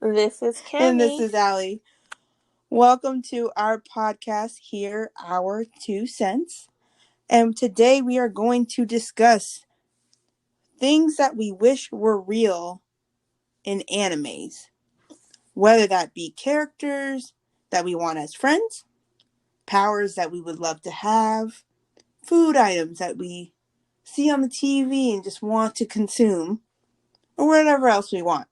This is And this Cami. is Allie. Welcome to our podcast here, Our 2 Cents. And today we are going to discuss things that we wish were real in animes. Whether that be characters that we want as friends, powers that we would love to have, food items that we see on the TV and just want to consume, or whatever else we want.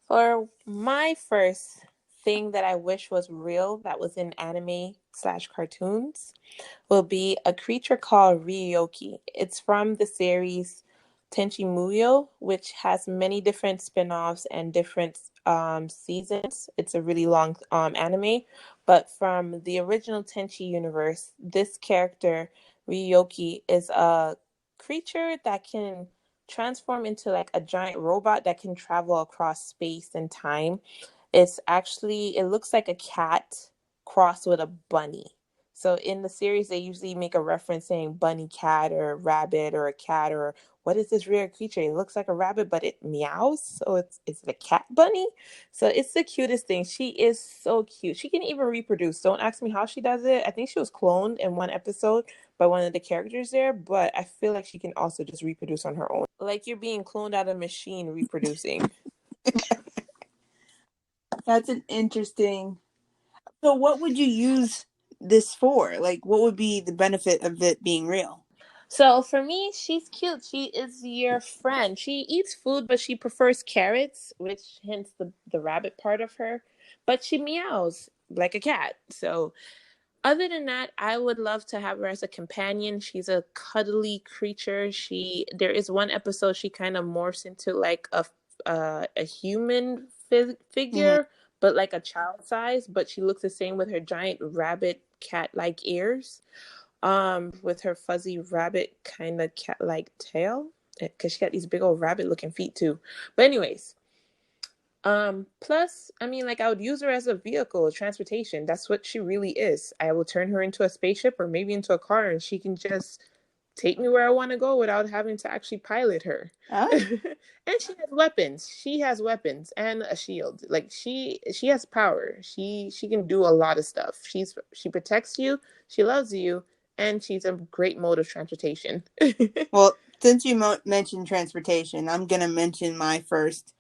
For my first thing that I wish was real that was in anime/cartoons will be a creature called Ryoki. It's from the series Tenchi Muyo, which has many different spin-offs and different seasons. It's a really long anime, but from the original Tenchi universe, this character Ryoki is a creature that can transform into like a giant robot that can travel across space and time. It looks like a cat crossed with a bunny. So in the series, they usually make a reference saying bunny cat or rabbit or a cat or what is this rare creature? It looks like a rabbit, but it meows. So it's a cat bunny. So it's the cutest thing. She is so cute. She can even reproduce. Don't ask me how she does it. I think she was cloned in one episode by one of the characters there, but I feel like she can also just reproduce on her own. Like you're being cloned out of a machine reproducing. That's an interesting. So, what would you use this for? Like, what would be the benefit of it being real? So for me, she's cute. She is your friend. She eats food, but she prefers carrots, which hence the rabbit part of her. But she meows like a cat. So other than that, I would love to have her as a companion. She's a cuddly creature. There is one episode she kind of morphs into like a human Mm-hmm. figure, but like a child size. But she looks the same with her giant rabbit cat like ears, with her fuzzy rabbit kind of cat like tail, because she got these big old rabbit looking feet too. But anyways, plus, I mean, like I would use her as a vehicle, transportation. That's what she really is. I will turn her into a spaceship or maybe into a car, and she can just take me where I want to go without having to actually pilot her. Oh, And she has weapons. She has weapons and a shield. Like she has power. She can do a lot of stuff. She protects you, she loves you, and she's a great mode of transportation. well, since you mentioned transportation, I'm gonna mention my first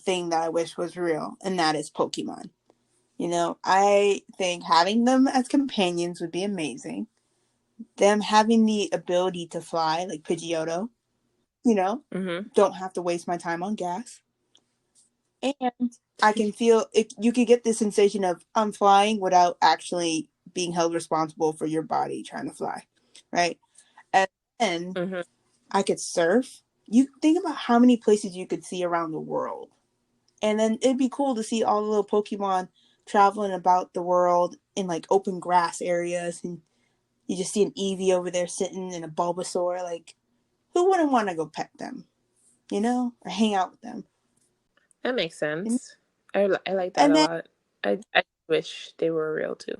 thing that I wish was real, and that is Pokemon. You know, I think having them as companions would be amazing. Them having the ability to fly, like Pidgeotto, you know, Mm-hmm. don't have to waste my time on gas. And I can feel it, you could get the sensation of I'm flying without actually being held responsible for your body trying to fly, right? And then Mm-hmm. I could surf. You think about how many places you could see around the world. And then it'd be cool to see all the little Pokemon traveling about the world in like open grass areas. And you just see an Eevee over there sitting in a Bulbasaur. Like, who wouldn't want to go pet them, you know, or hang out with them? That makes And, sense. I like that and a then lot. I wish they were real too.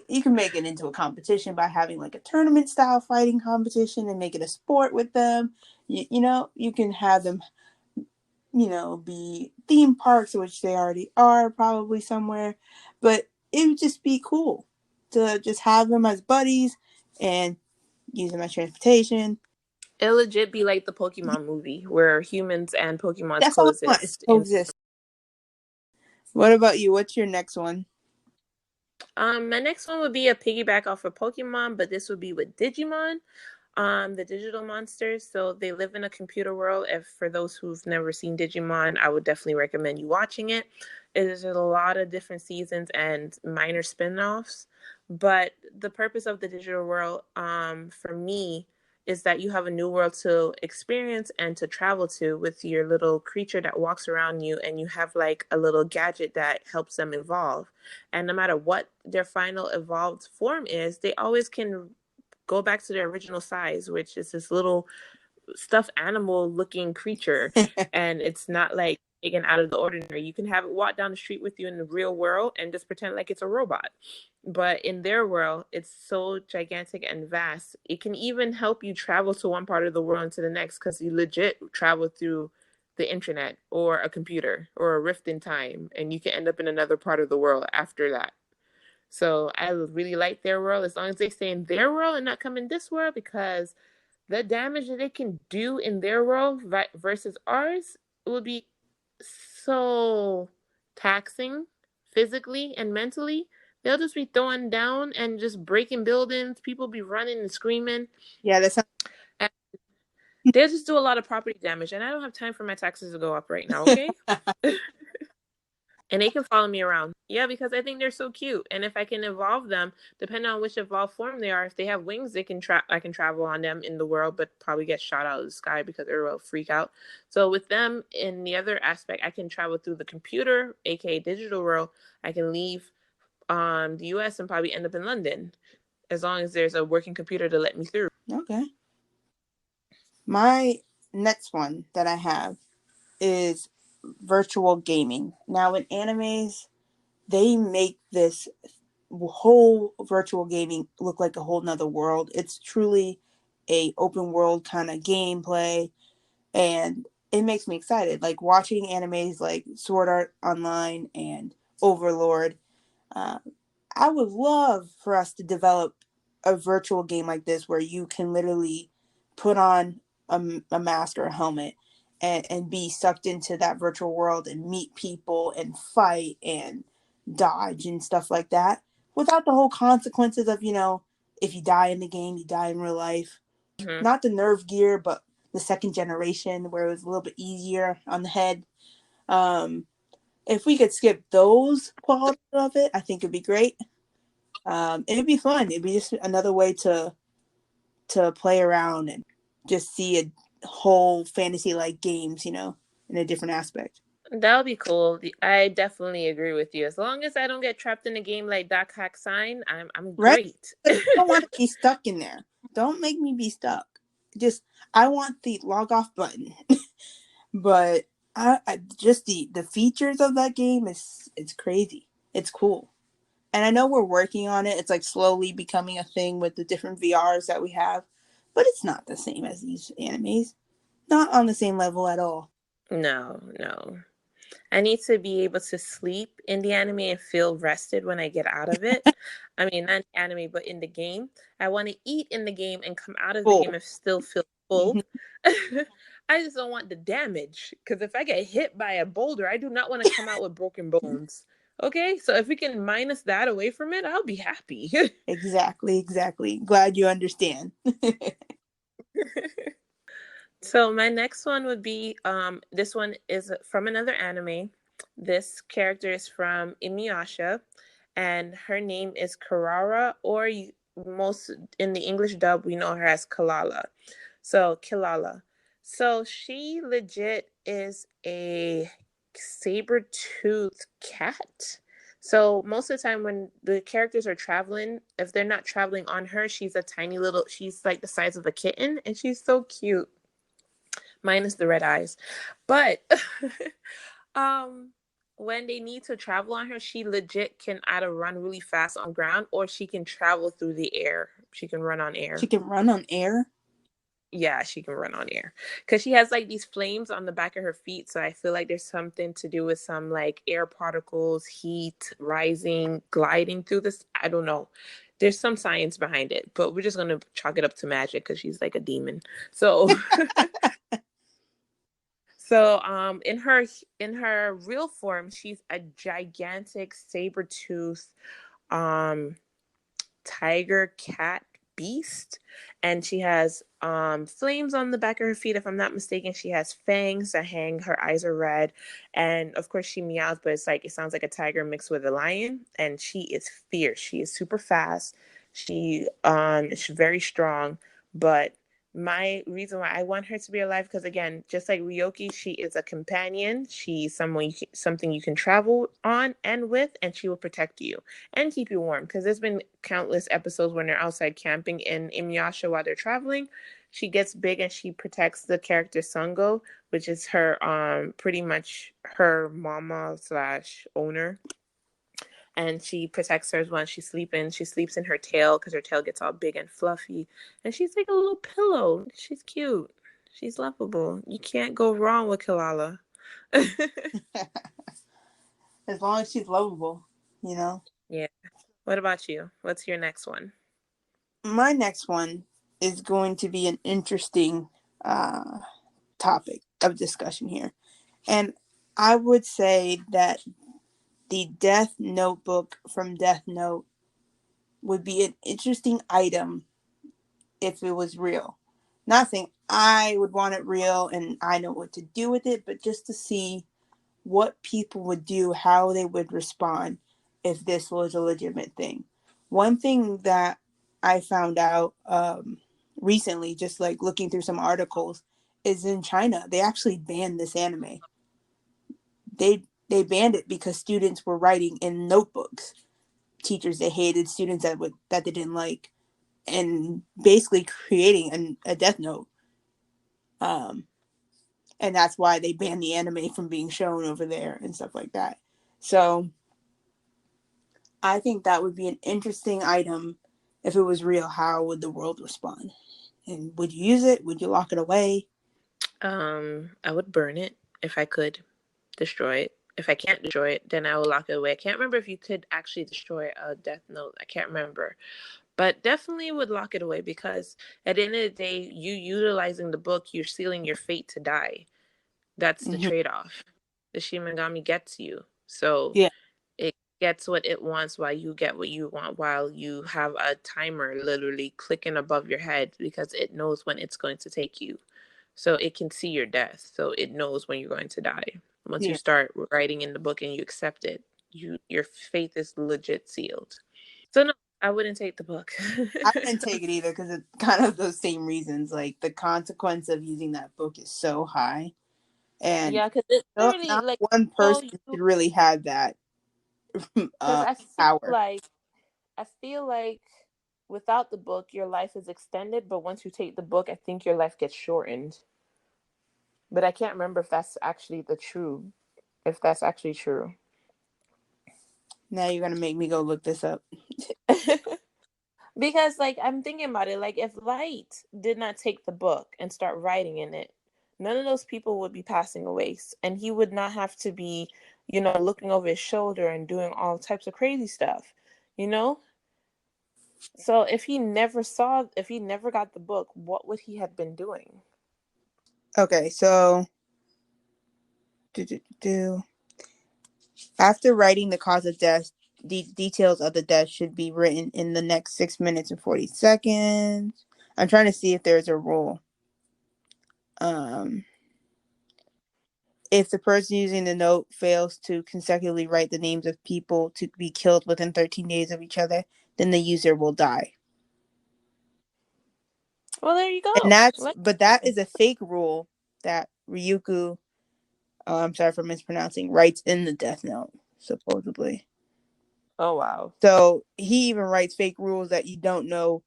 you can make it into a competition by having like a tournament style fighting competition and make it a sport with them. You know, you can have them, you know, be theme parks, which they already are probably somewhere, but it would just be cool to just have them as buddies and use them as transportation. It'll legit be like the Pokemon movie where humans and Pokemons That's all I want is coexist. coexist. What about you? What's your next one? My next one would be a piggyback off of Pokemon, but this would be with Digimon, the digital monsters. So they live in a computer world. If for those who've never seen Digimon, I would definitely recommend you watching it. There's a lot of different seasons and minor spin-offs, but the purpose of the digital world, for me, is that you have a new world to experience and to travel to with your little creature that walks around you, and you have like a little gadget that helps them evolve. And no matter what their final evolved form is, they always can go back to their original size, which is this little stuffed animal looking creature. And it's not like taken out of the ordinary. You can have it walk down the street with you in the real world and just pretend like it's a robot. But in their world, it's so gigantic and vast. It can even help you travel to one part of the world and to the next because you legit travel through the internet or a computer or a rift in time, and you can end up in another part of the world after that. So I really like their world as long as they stay in their world and not come in this world, because the damage that they can do in their world versus ours will be so taxing physically and mentally. They'll just be throwing down and just breaking buildings. People be running and screaming. Yeah, that sounds. And they'll just do a lot of property damage. And I don't have time for my taxes to go up right now, okay? And they can follow me around. Yeah, because I think they're so cute. And if I can evolve them, depending on which evolved form they are, if they have wings, they can I can travel on them in the world, but probably get shot out of the sky because everyone will freak out. So with them in the other aspect, I can travel through the computer, aka digital world. I can leave the US and probably end up in London, as long as there's a working computer to let me through. Okay. My next one that I have is virtual gaming. Now in animes, they make this whole virtual gaming look like a whole nother world. It's truly a open world kind of gameplay, and it makes me excited. Like watching animes like Sword Art Online and Overlord. Uh, I would love for us to develop a virtual game like this where you can literally put on a mask or a helmet and be sucked into that virtual world and meet people and fight and dodge and stuff like that without the whole consequences of, if you die in the game, you die in real life. Mm-hmm. Not the nerve gear, but the second generation where it was a little bit easier on the head. If we could skip those qualities of it, I think it'd be great. It'd be fun. It'd be just another way to play around and just see a whole fantasy like games, in a different aspect. That would be cool. I definitely agree with you. As long as I don't get trapped in a game like Doc Hack Sign, I'm Right? great. I don't want to be stuck in there. Don't make me be stuck. Just I want the log off button. But I just the features of that game is it's crazy. It's cool. And I know we're working on it. It's like slowly becoming a thing with the different VRs that we have, but it's not the same as these animes. Not on the same level at all. No, no. I need to be able to sleep in the anime and feel rested when I get out of it. I mean, not anime, but in the game. I want to eat in the game and come out of the game Cool. and still feel full. Mhm. I just don't want the damage, because if I get hit by a boulder, I do not want to come out with broken bones. Okay, so if we can minus that away from it, I'll be happy. Exactly, exactly. Glad you understand. So my next one would be this one is from another anime. This character is from Inuyasha, and her name is Karara, or most in the English dub we know her as Kalala. So Kilala. So she legit is a saber-toothed cat. So most of the time when the characters are traveling, if they're not traveling on her, she's a tiny little, she's like the size of a kitten, and she's so cute, minus the red eyes. But um when they need to travel on her, she legit can either run really fast on ground or she can travel through the air. She can run on She air. can run on air. Yeah, she can run on air because she has like these flames on the back of her feet. So I feel like there's something to do with some like air particles, heat rising, gliding through this. I don't know. There's some science behind it, but we're just gonna chalk it up to magic because she's like a demon. So in her real form, she's a gigantic saber tooth um tiger cat beast, and she has flames on the back of her feet. If I'm not mistaken, she has fangs that hang, her eyes are red, and of course she meows, but it's like it sounds like a tiger mixed with a lion, and she is fierce. She is super fast. She is very strong, but my reason why I want her to be alive, because again, just like Ryoki, she is a companion. She's something you can travel on and with, and she will protect you and keep you warm. Because there's been countless episodes when they're outside camping in Inuyasha while they're traveling. She gets big and she protects the character Sungo, which is her pretty much her mama slash owner, and she protects her when she's sleeping. She sleeps in her tail because her tail gets all big and fluffy, and she's like a little pillow. She's cute. She's lovable. You can't go wrong with Kalala. As long as she's lovable, you know. Yeah. What about you? What's your next one? My next one is going to be an interesting topic of discussion here. And I would say that the Death Notebook from Death Note would be an interesting item if it was real. Not saying I would want it real and I know what to do with it, but just to see what people would do, how they would respond if this was a legitimate thing. One thing that I found out recently, just like looking through some articles, is in China they actually banned this anime. They banned it because students were writing in notebooks. Teachers they hated, students that they didn't like, and basically creating a death note. Um, and that's why they banned the anime from being shown over there and stuff like that. So I think that would be an interesting item if it was real. How would the world respond? And would you use it? Would you lock it away? I would burn it if I could destroy it. If I can't destroy it, then I will lock it away. I can't remember if you could actually destroy a death note. I can't remember. But definitely would lock it away because at the end of the day, you utilizing the book, you're sealing your fate to die. That's the Mm-hmm. trade off. The Shimagami gets you. So Yeah. it gets what it wants while you get what you want, while you have a timer literally clicking above your head because it knows when it's going to take you. So it can see your death. So it knows when you're going to die. Once you Yeah. start writing in the book and you accept it, your faith is legit sealed. So no, I wouldn't take the book. I wouldn't take it either because it's kind of those same reasons. Like the consequence of using that book is so high, and Yeah, because it no, literally not like one so person you should really have that because uh, power. I feel like without the book your life is extended, but once you take the book, I think your life gets shortened. But I can't remember if that's actually true. Now you're gonna make me go look this up. Because like I'm thinking about it, like if Light did not take the book and start writing in it, none of those people would be passing away, and he would not have to be, looking over his shoulder and doing all types of crazy stuff, you know. So if he never got the book, what would he have been doing? Okay, so do, do, do. After writing the cause of death, the details of the death should be written in the next 6 minutes and 40 seconds. I'm trying to see if there's a rule. Um, if the person using the note fails to consecutively write the names of people to be killed within 13 days of each other, then the user will die. Well, there you And go. that is a fake rule that Ryuku, oh, I'm sorry for mispronouncing, writes in the Death Note, supposedly. Oh wow. So he even writes fake rules that you don't know.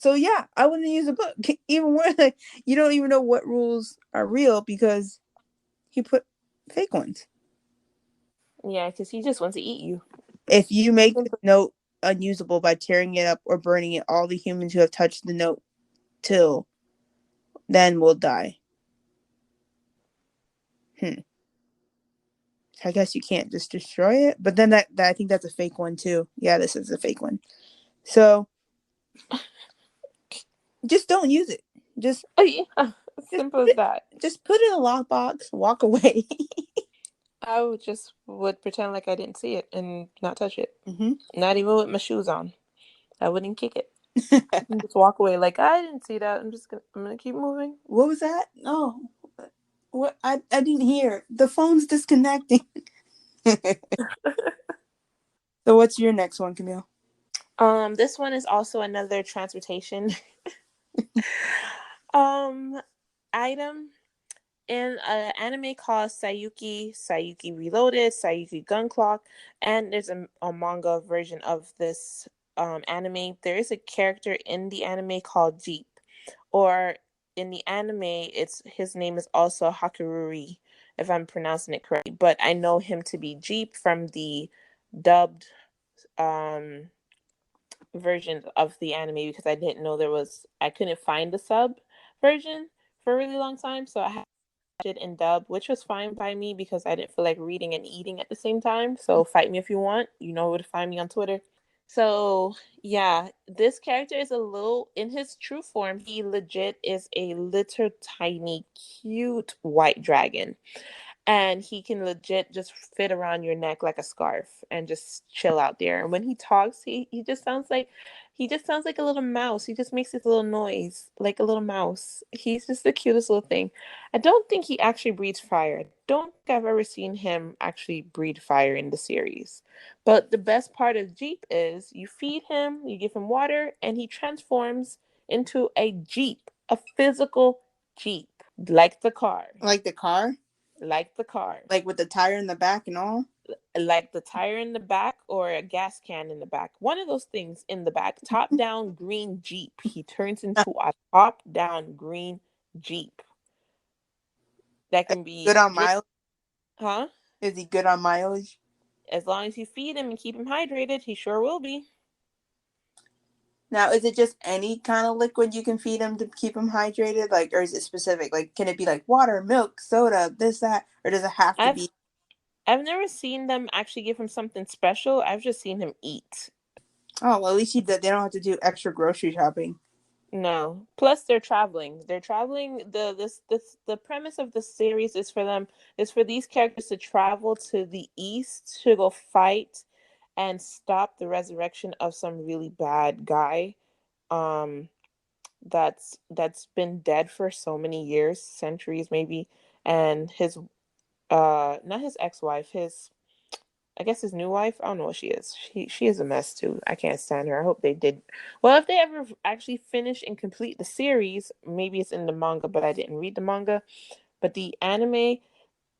So yeah, I wouldn't use a book. Even more like you don't even know what rules are real because he put fake ones. Yeah, because he just wants to eat you. If you make the note unusable by tearing it up or burning it, all the humans who have touched the note till then will die. Hmm. I guess you can't just destroy it, but then that I think that's a fake one too. Yeah, this is a fake one. So just don't use it. Just Yeah, just simple as that. just put it in a lockbox. Walk away. I would pretend like I didn't see it and not touch it. Mm-hmm. Not even with my shoes on. I wouldn't kick it. And just walk away like I didn't see that. I'm gonna keep moving. What was that? Oh, what I didn't hear. The phone's disconnecting. So what's your next one, Camille? This one is also another transportation um item in an anime called Sayuki Reloaded, Sayuki Gun Clock, and there's a manga version of this anime. There is a character in the anime called Jeep, or in the anime, it's his name is also Hakururi, if I'm pronouncing it correctly. But I know him to be Jeep from the dubbed um version of the anime because I couldn't find the sub version. for a really long time, so I had it in dub, which was fine by me because I didn't feel like reading and eating at the same time. So fight me if you want. You know where to find me on Twitter. So yeah, this character is a little in his true form. He legit is a little tiny, cute white dragon, and he can legit just fit around your neck like a scarf and just chill out there. And when he talks, he just sounds like a little mouse. He just makes this little noise like a little mouse. He's just the cutest little thing. I don't think he actually breathes fire. I don't think I've ever seen him actually breathe fire in the series. But the best part of Jeep is you feed him, you give him water, and he transforms into a Jeep, a physical Jeep, like the car. Like the car? Like the car. Like with the tire in the back and all? Like the tire in the back or a gas can in the back. One of those things in the back. Top down green Jeep. He turns into a top down green Jeep. That can Good be on just, mileage? huh? Is he good on mileage? As long as you feed him and keep him hydrated, he sure will be. Now, is it just any kind of liquid you can feed him to keep him hydrated? Like, or is it specific? Like, can it be like water, milk, soda, this, that? Or does it have to I've be? I've never seen them actually give him something special. I've just seen him eat. Oh, well, at least they don't have to do extra grocery shopping. No. Plus they're traveling. They're traveling the premise of the series is for them is for these characters to travel to the east to go fight and stop the resurrection of some really bad guy um that's been dead for so many years, centuries maybe, and his not his ex-wife, his I guess his new wife. I don't know what she is. She is a mess too. I can't stand her. I hope they did. Well, if they ever actually finish and complete the series, maybe it's in the manga, but I didn't read the manga. But the anime,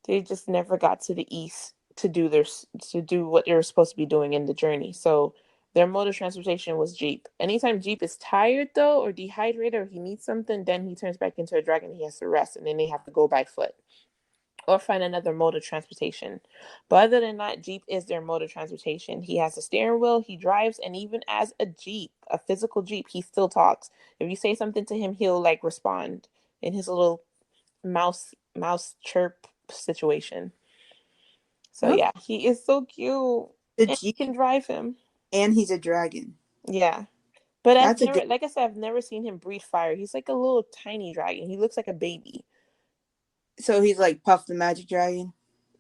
they just never got to the east to do what they were supposed to be doing in the journey. So their mode of transportation was Jeep. Anytime Jeep is tired though, or dehydrated, or he needs something, then he turns back into a dragon. He has to rest, and then they have to go by foot or find another mode of transportation. But other than that, Jeep is their mode of transportation. He has a steering wheel, he drives, and even as a Jeep, a physical Jeep, he still talks. If you say something to him, he'll like respond in his little mouse chirp situation. So Okay. yeah, he is so cute. The And Jeep, you can drive him. and he's a dragon. Yeah. But I've That's a never, good. like I said, I've never seen him breathe fire. He's like a little tiny dragon. He looks like a baby. So he's like Puff the Magic Dragon.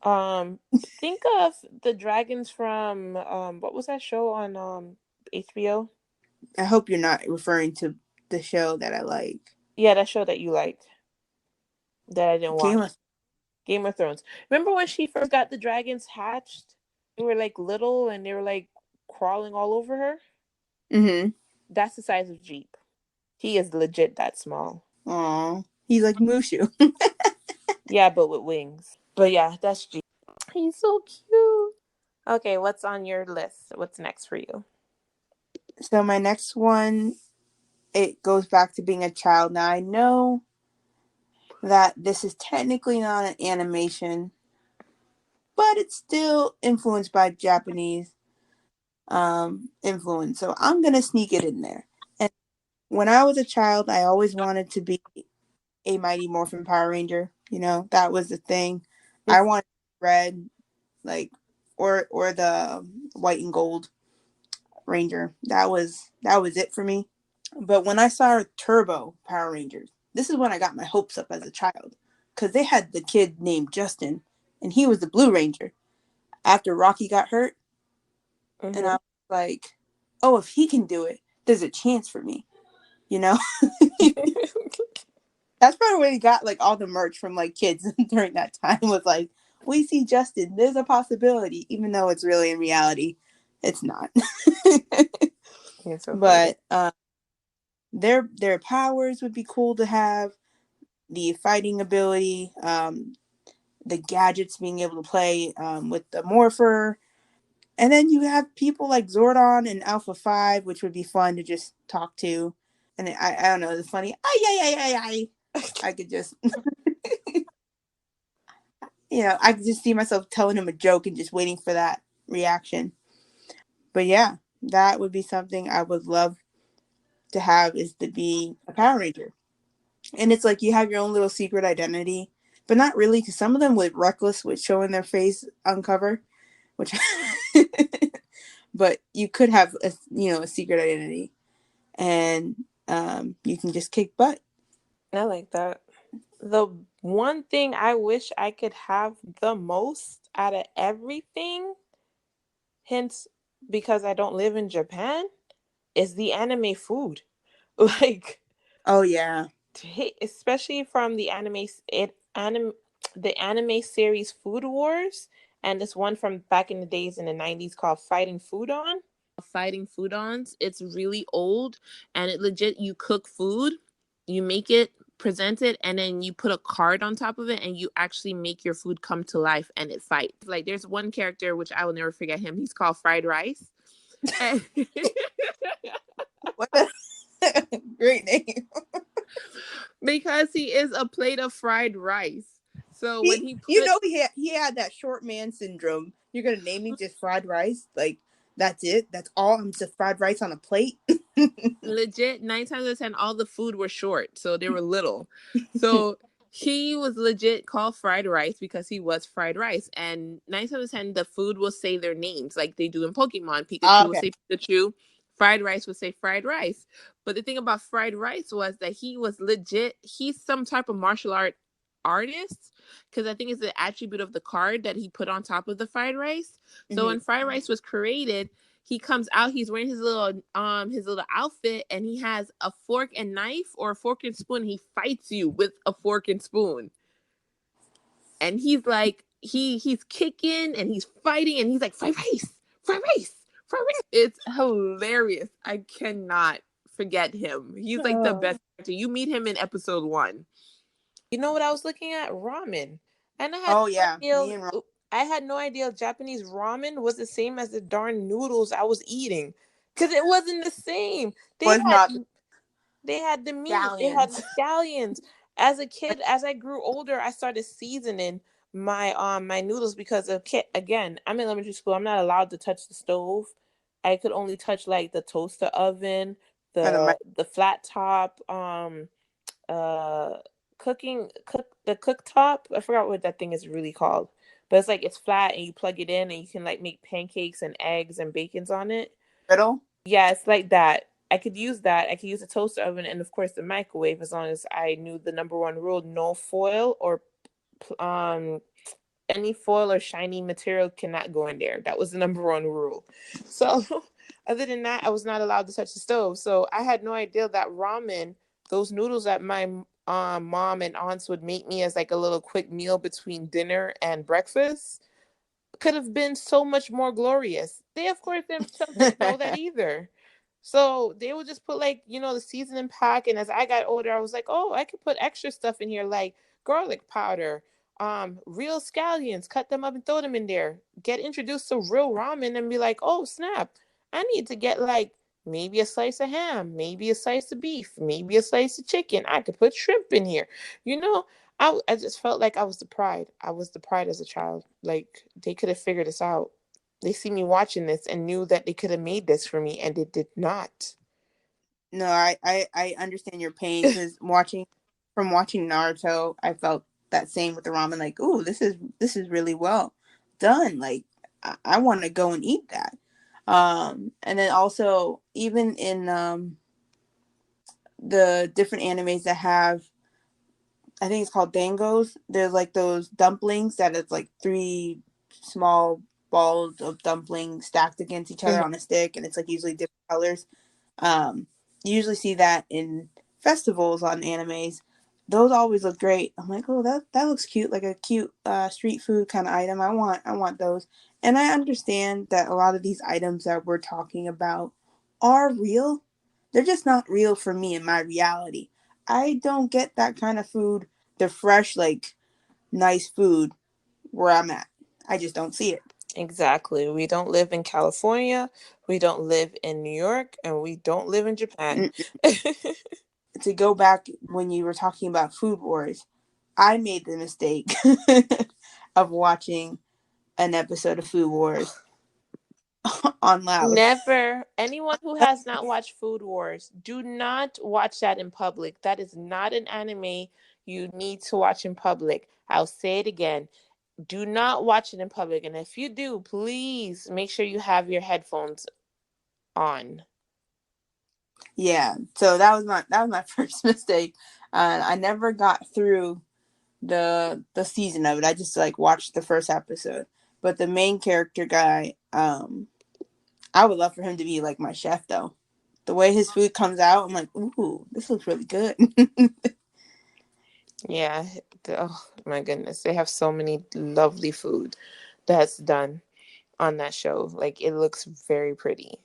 Um, think of the dragons from what was that show on HBO? I hope you're not referring to the show that I like. Yeah, that show that you liked that I didn't Game watch. of. Game of Thrones. Remember when she first got the dragons hatched? They were like little and they were like crawling all over her. Mm-hmm. That's the size of Jeep. He is legit that small. Aw, he's like Mushu. Yeah, but with wings. But yeah, that's Jeep. He's so cute. Okay, what's on your list? What's next for you? So my next one, it goes back to being a child. Now I know that this is technically not an animation, but it's still influenced by Japanese influence. So I'm gonna sneak it in there. And when I was a child, I always wanted to be a Mighty Morphin Power Ranger. You know, that was the thing. I wanted red, like, or the white and gold Ranger. That was it for me. But when I saw Turbo Power Rangers, this is when I got my hopes up as a child, because they had the kid named Justin, and he was the Blue Ranger. After Rocky got hurt, and I Mm-hmm. was like, oh, if he can do it, there's a chance for me. You know, that's probably where he got like all the merch from like kids during that time was like, we see Justin, there's a possibility, even though it's really in reality, it's not. You're so funny. But their powers would be cool to have. The fighting ability, the gadgets, being able to play with the Morpher. And then you have people like Zordon and Alpha 5, which would be fun to just talk to. And I don't know, it's funny. Ay, ay, ay, ay, ay. I could just, I could just see myself telling him a joke and just waiting for that reaction. But yeah, that would be something I would love to have, is to be a Power Ranger. and it's like you have your own little secret identity, but not really, because some of them were reckless with showing their face uncover, which but you could have a, a secret identity, and you can just kick butt. I like that. The one thing I wish I could have the most out of everything, hence because I don't live in Japan, is the anime food. Like, Oh yeah. especially from the anime series Food Wars, and this one from back in the days in the 90s called Fighting Foodon. Fighting Foodons. It's really old, and it legit, you cook food, you make it, present it, and then you put a card on top of it, and you actually make your food come to life, and it fights. Like, there's one character which I will never forget him. He's called Fried Rice. And What a great name. because he is a plate of fried rice. So when he put He had that short man syndrome. You're gonna name me just fried rice? Like that's it? That's all? I'm just fried rice on a plate? legit 9 times out of 10, all the food were short, so they were little. So he was legit called Fried Rice because he was fried rice. And 9 times out of 10, the food will say their names like they do in Pokemon. Pikachu will Okay. say Pikachu, Fried Rice would say Fried Rice. But the thing about Fried Rice was that he was legit, he's some type of martial artist, because I think it's the attribute of the card that he put on top of the fried rice. So Mm-hmm. when fried rice was created, he comes out, he's wearing his little outfit, and he has a fork and knife or a fork and spoon. He fights you with a fork and spoon. And he's like, he's kicking and he's fighting, and he's like, fried rice, fried rice, fried rice. It's hilarious. I cannot forget him. He's like the Oh. best character. You meet him in episode 1. You know what I was looking at? Ramen. And Oh yeah. Me and Ron. I had no idea Japanese ramen was the same as the darn noodles I was eating. Cause it wasn't the same. They Was had not they had the meat, they had scallions. the scallions. As a kid, as I grew older, I started seasoning my noodles because of kid again, I'm in elementary school. I'm not allowed to touch the stove. I could only touch like the toaster oven, Out of my the flat top, uh the cooktop. I forgot what that thing is really called. But it's like it's flat and you plug it in and you can like make pancakes and eggs and bacons on it. griddle. Yeah, it's like that. I could use that. I could use a toaster oven and of course the microwave, as long as I knew the number one rule: no foil or any foil or shiny material cannot go in there. That was the number one rule. So, other than that, I was not allowed to touch the stove. So I had no idea that ramen, those noodles that my mom and aunts would make me as like a little quick meal between dinner and breakfast, could have been so much more glorious. They, of course, themselves didn't know that either. So they would just put like, the seasoning pack. And as I got older, I was like, oh, I could put extra stuff in here like garlic powder, real scallions, cut them up and throw them in there. Get introduced to real ramen and be like, oh, snap. I need to get like maybe a slice of ham, maybe a slice of beef, maybe a slice of chicken. I could put shrimp in here. You know, I just felt like I was the pride. I was the pride as a child. Like they could have figured this out. They see me watching this and knew that they could have made this for me, and they did not. No, I understand your pain, because watching Naruto, I felt that same with the ramen. Like, ooh, this is really well done. Like, I want to go and eat that. And then also even in the different animes that have, I think it's called dangos. There's like those dumplings that it's like three small balls of dumplings stacked against each other Mhm. on a stick, and it's like usually different colors. Um, you usually see that in festivals on animes. Those always look great. I'm like, oh, that looks cute, like a cute street food kind of item. I want those. And I understand that a lot of these items that we're talking about are real. They're just not real for me in my reality. I don't get that kind of food, the fresh, like nice food where I'm at. I just don't see it. Exactly. We don't live in California. We don't live in New York, and we don't live in Japan. Mm. To go back when you were talking about food wars, I made the mistake of watching an episode of Food Wars. on loud. Never. Anyone who has not watched Food Wars, do not watch that in public. That is not an anime you need to watch in public. I'll say it again. Do not watch it in public. And if you do, please make sure you have your headphones on. Yeah, so that was my first mistake. I never got through the season of it. I just like watched the first episode. But the main character guy, I would love for him to be like my chef though. The way his food comes out, I'm like, ooh, this looks really good. Yeah. Oh my goodness. They have so many lovely food that's done on that show. Like it looks very pretty.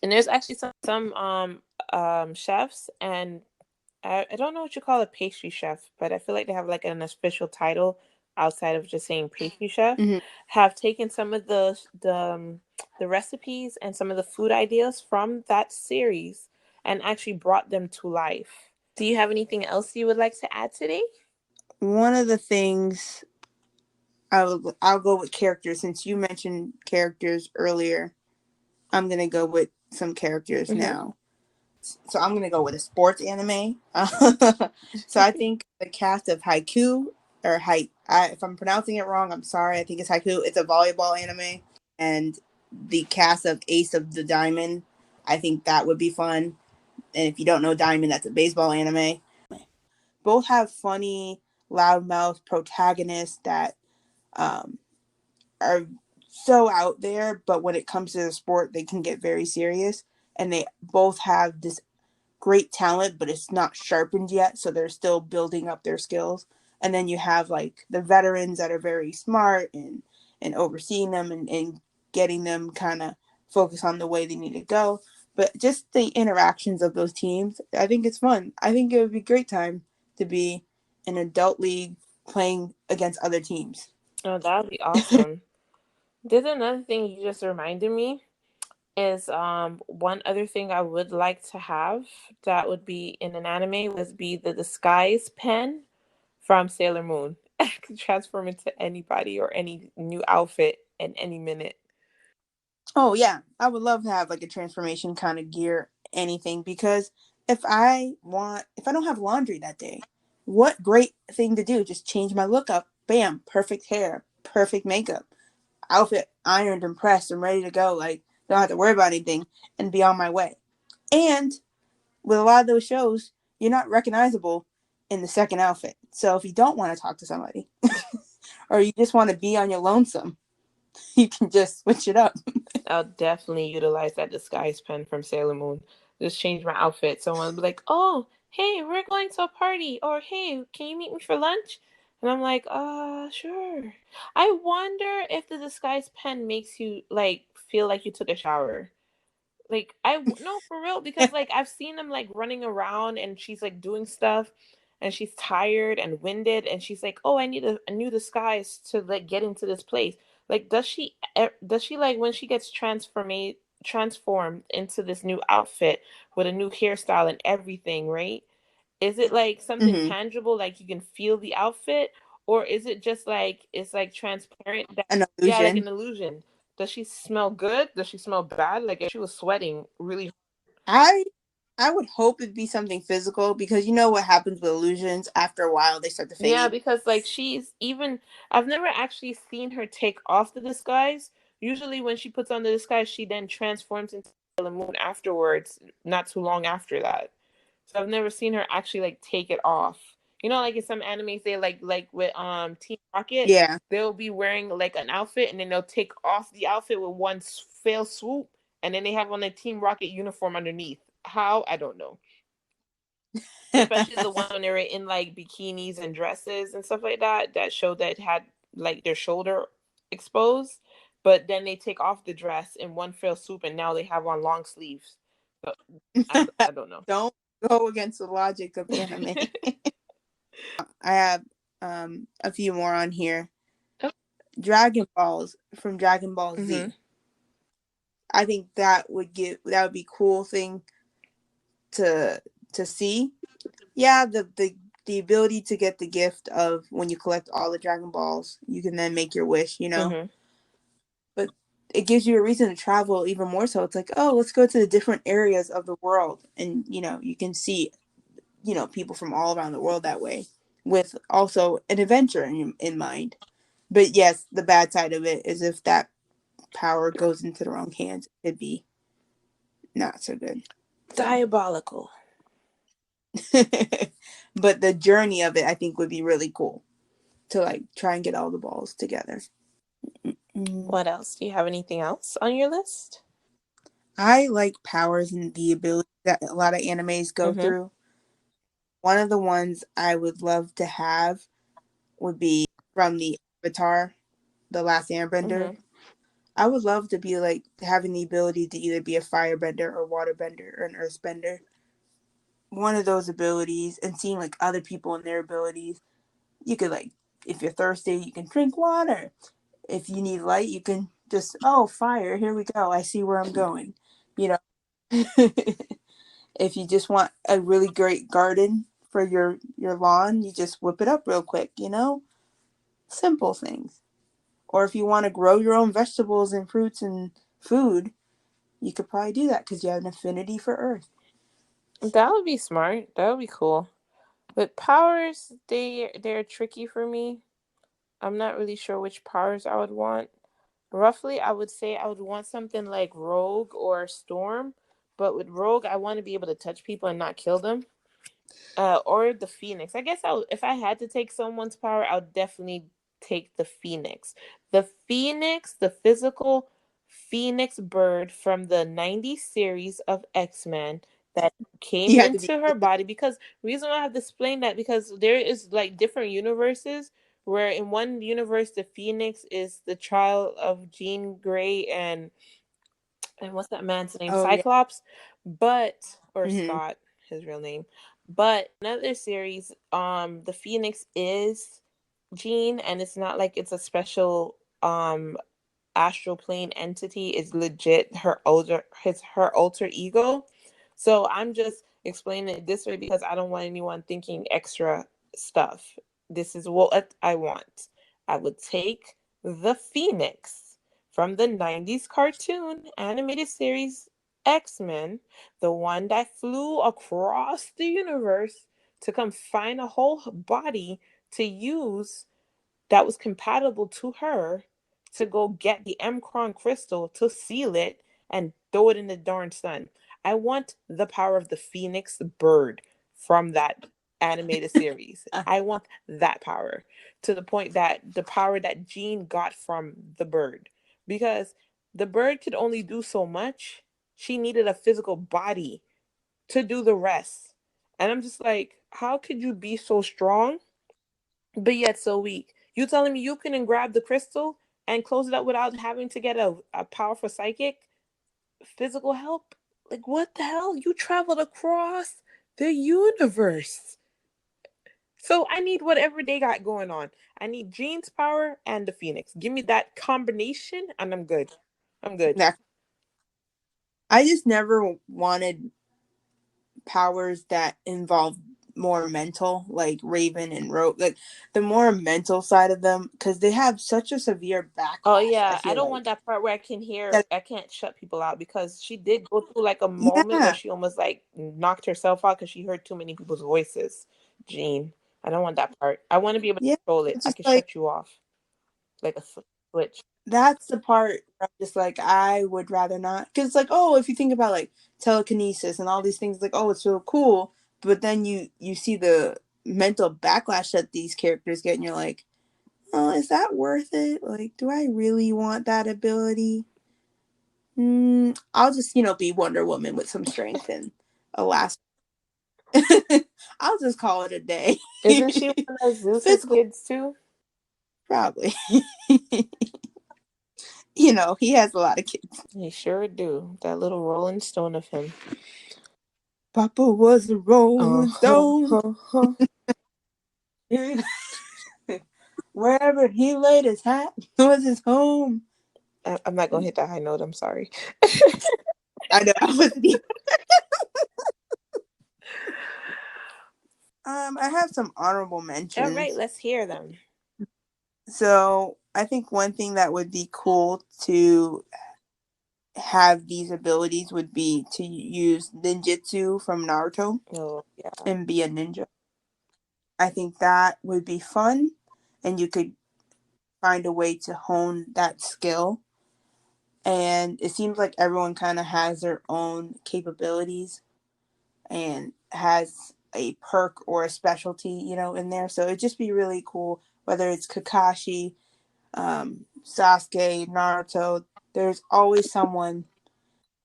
And there's actually some chefs, and I don't know what you call a pastry chef, but I feel like they have like an official title outside of just saying pastry chef. Mhm. Have taken some of the recipes and some of the food ideas from that series and actually brought them to life. Do you have anything else you would like to add today? One of the things I'll go with characters since you mentioned characters earlier. I'm gonna go with some characters Mm-hmm. now. So I'm gonna go with a sports anime. So I think the cast of Haiku or if I'm pronouncing it wrong, I'm sorry. I think it's Haiku. It's a volleyball anime, and the cast of Ace of the Diamond. I think that would be fun. And if you don't know Diamond, that's a baseball anime. Both have funny, loudmouth protagonists that um, are so out there, but when it comes to the sport, they can get very serious. And they both have this great talent, but it's not sharpened yet, so they're still building up their skills. And then you have like the veterans that are very smart and overseeing them and getting them kind of focus on the way they need to go. But just the interactions of those teams, I think it's fun. I think it would be a great time to be an adult league playing against other teams. Oh, that would be awesome. There's another thing you just reminded me is one other thing I would like to have that would be in an anime would be the disguise pen from Sailor Moon. I could transform into anybody or any new outfit in any minute. Oh yeah, I would love to have like a transformation kind of gear anything because if I don't have laundry that day, what great thing to do, just change my look up. Bam, perfect hair, perfect makeup, outfit ironed and pressed and ready to go. Like don't have to worry about anything and be on my way. And with a lot of those shows, you're not recognizable in the second outfit. So if you don't want to talk to somebody or you just want to be on your lonesome, you can just switch it up. I'll definitely utilize that disguise pen from Sailor Moon. Just change my outfit. Someone will be like, "Oh, hey, we're going to a party," or "Hey, can you meet me for lunch?" And I'm like, sure." I wonder if the disguise pen makes you like feel like you took a shower. Like no, for real, because like I've seen them like running around and she's like doing stuff and she's tired and winded and she's like, "Oh, I need a new disguise to like get into this place." Like does she like when she gets transformed into this new outfit with a new hairstyle and everything, right? Is it like something Mm-hmm. tangible like you can feel the outfit, or is it just like it's like transparent that An yeah, like illusion. an illusion? Does she smell good? Does she smell bad? Like if she was sweating really. I I would hope it'd be something physical because you know what happens with illusions after a while they start to Yeah, fade. because like I've never actually seen her take off the disguise. Usually when she puts on the disguise, she then transforms into Sailor Moon afterwards, not too long after that. So I've never seen her actually like take it off. You know, like in some animes, they like with Team Rocket, Yeah. they'll be wearing like an outfit and then they'll take off the outfit with one fail swoop, and then they have on the Team Rocket uniform underneath. How I don't know. Especially the ones when they were in like bikinis and dresses and stuff like that that showed that had like their shoulder exposed, but then they take off the dress in one fell swoop and now they have on long sleeves. So I don't know. Don't go against the logic of anime. I have a few more on here. Dragon Balls from Dragon Ball Mm-hmm. Z. I think that would be cool thing to to see. Yeah, the ability to get the gift of when you collect all the Dragon Balls, you can then make your wish, you know. Mm-hmm. it gives you a reason to travel even more. So it's like, oh, let's go to the different areas of the world, and you can see people from all around the world that way, with also an adventure in mind. But yes, the bad side of it is if that power goes into the wrong hands, it'd be not so good. So, Diabolical. but the journey of it, I think, would be really cool to like try and get all the balls together. Mm. What else? Do you have anything else on your list? I like powers and the ability that a lot of animes go Mm-hmm. through. One of the ones I would love to have would be from the Avatar, The Last Airbender. Mm-hmm. I would love to be like having the ability to either be a firebender or waterbender or an earthbender. One of those abilities, and seeing like other people and their abilities. You could like, if you're thirsty, you can drink water. If you need light, you can just, oh, fire, here we go. I see where I'm going. You know, if you just want a really great garden for your lawn, you just whip it up real quick, Simple things. Or if you want to grow your own vegetables and fruits and food, you could probably do that because you have an affinity for earth. That would be smart. That would be cool. But powers, they're tricky for me. I'm not really sure which powers I would want. Roughly, I would say I would want something like Rogue or Storm. But with Rogue, I want to be able to touch people and not kill them. Or the Phoenix. I guess if I had to take someone's power, I would definitely take the Phoenix. The Phoenix, the physical Phoenix bird from the '90s series of X-Men that came You have to be. into her body. Because reason why I have to explain that, because there is like different universes where in one universe the Phoenix is the child of Jean Grey and what's that man's name? Oh yeah. Cyclops, but or Hmm. Scott, his real name. But another series, the Phoenix is Jean, and it's not like it's a special astral plane entity. Is legit her alter ego. So I'm just explaining it this way because I don't want anyone thinking extra stuff. This is what I want. I would take the Phoenix from the '90s cartoon animated series X-Men, the one that flew across the universe to come find a whole body to use that was compatible to her to go get the Mcron crystal to seal it and throw it in the darn sun. I want the power of the Phoenix bird from that animated series. I want that power to the point that the power that Jean got from the bird. Because the bird could only do so much. She needed a physical body to do the rest. And I'm just like, how could you be so strong but yet so weak? You telling me you couldn't grab the crystal and close it up without having to get a powerful psychic physical help? Like what the hell? You traveled across the universe. So I need whatever they got going on. I need Jean's power and the Phoenix. Give me that combination and I'm good. I'm good. That I just never wanted powers that involve more mental, like Raven and Rogue, like the more mental side of them, because they have such a severe Oh backlash. I yeah, I feel don't want like that part where that. I can't shut people out because she did go through like a moment where Yeah, she almost like knocked herself out because she heard too many people's voices. Jean, I don't want that part. I want to be able to yeah. control it. It's I just can like shut you off like a switch. that's the part where I'm just like I would rather not, because it's like, oh, if you think about like telekinesis and all these things, like, oh, it's so cool, but then you see the mental backlash that these characters get, and you're like, oh, is that worth it? Like, do I really want that ability? I'll just, be Wonder Woman with some strength and a last. I'll just call it a day. Isn't she one of Zeus's Physical, kids too? probably. He has a lot of kids. He sure do. That little Rolling Stone of him. Papa was a Rolling Uh-huh. Stone. Uh-huh. Wherever he laid his hat was his home. I'm not gonna hit that high note. I'm sorry. I know. I wasn't even. I have some honorable All right, mentions. let's hear them. So I think one thing that would be cool to have these abilities would be to use ninjutsu from Naruto Oh, yeah. and be a ninja. I think that would be fun, and you could find a way to hone that skill. And it seems like everyone kind of has their own capabilities and has a perk or a specialty, in there. So it'd just be really cool, whether it's Kakashi, Sasuke, Naruto. There's always someone,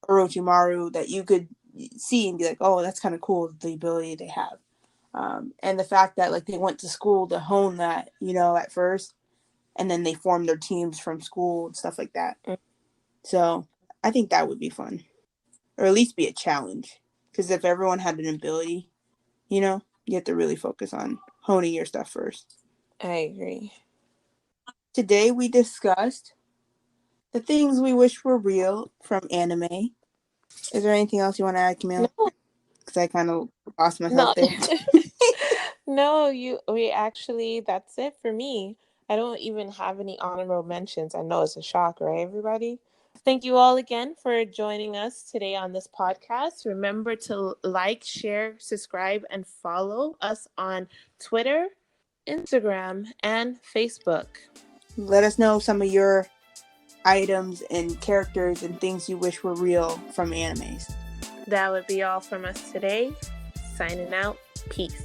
Orochimaru, that you could see and be like, oh, that's kind of cool, the ability they have. And the fact that like they went to school to hone that, at first, and then they formed their teams from school and stuff like that. Mm. So I think that would be fun, or at least be a challenge. Because if everyone had an ability, you have to really focus on honing your stuff first. I agree. Today we discussed the things we wish were real from anime. Is there anything else you want to add, Camille? No, Because I kind of lost myself no, there. no. We actually. That's it for me. I don't even have any honorable mentions. I know it's a shock, right, everybody? Thank you all again for joining us today on this podcast. Remember to like, share, subscribe, and follow us on Twitter, Instagram, and Facebook. Let us know some of your items and characters and things you wish were real from animes. That would be all from us today. Signing out. Peace.